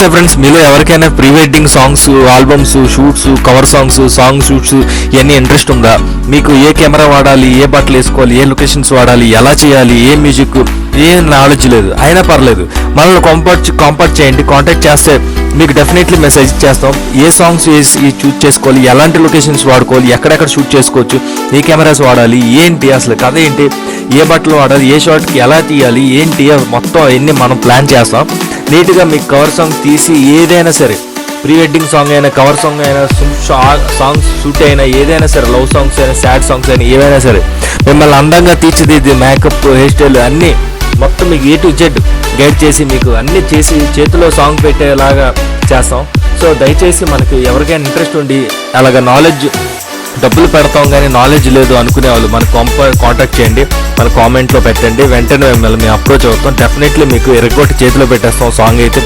నమస్తే ఫ్రెండ్స్, మీలో ఎవరికైనా pre wedding songs, albums, shoots, cover songs, shoots ఇవన్నీ ఇంట్రెస్ట్ ఉందా? మీకు ఏ కెమెరా వాడాలి, ఏ బట్టలు వేసుకోవాలి, ఏ లొకేషన్స్ వాడాలి, ఎలా చేయాలి, ఏ మ్యూజిక్, ఏ నాలెడ్జ్ లేదు, అయినా పర్లేదు మనల్ని కాంటాక్ట్ చేయండి. కాంటాక్ట్ చేస్తే మీకు డెఫినెట్లీ మెసేజ్ చేస్తాం. ఏ సాంగ్స్ చూస్ చేసుకోవాలి, ఎలాంటి లొకేషన్స్ వాడుకోవాలి, ఎక్కడెక్కడ షూట్ చేసుకోవచ్చు, ఏ కెమెరాస్ వాడాలి, ఏంటి అసలు కథ ఏంటి, ఏ బట్టలు వాడాలి, ఏ షాట్కి ఎలా తీయాలి, ఏంటి మొత్తం అవన్నీ మనం ప్లాన్ చేస్తాం. నీట్గా మీకు కవర్ సాంగ్ తీసి ఏదైనా సరే, ప్రీ వెడ్డింగ్ సాంగ్ అయినా, కవర్ సాంగ్ అయినా, సాంగ్స్ షూట్ అయినా, ఏదైనా సరే, లవ్ సాంగ్స్ అయినా, సాడ్ సాంగ్స్ అయినా, ఏవైనా సరే మిమ్మల్ని అందంగా తీర్చిదిద్ది మేకప్, హెయిర్ స్టైల్ అన్నీ మొత్తం మీకు A to Z గైడ్ చేసి మీకు అన్నీ చేసి చేతిలో సాంగ్ పెట్టేలాగా చేస్తాం. సో దయచేసి మనకి ఎవరికైనా ఇంట్రెస్ట్ ఉండి అలాగ నాలెడ్జ్, డబ్బులు పెడతాం కానీ నాలెడ్జ్ లేదు అనుకునే వాళ్ళు మనకు కాంటాక్ట్ చేయండి, మన కామెంట్లో పెట్టండి. వెంటనే మిమ్మల్ని మేము అప్రోచ్ అవుతాం. డెఫినెట్లీ మీకు ఎరగొట్టి చేతిలో పెట్టేస్తాం. సాంగ్ అయితే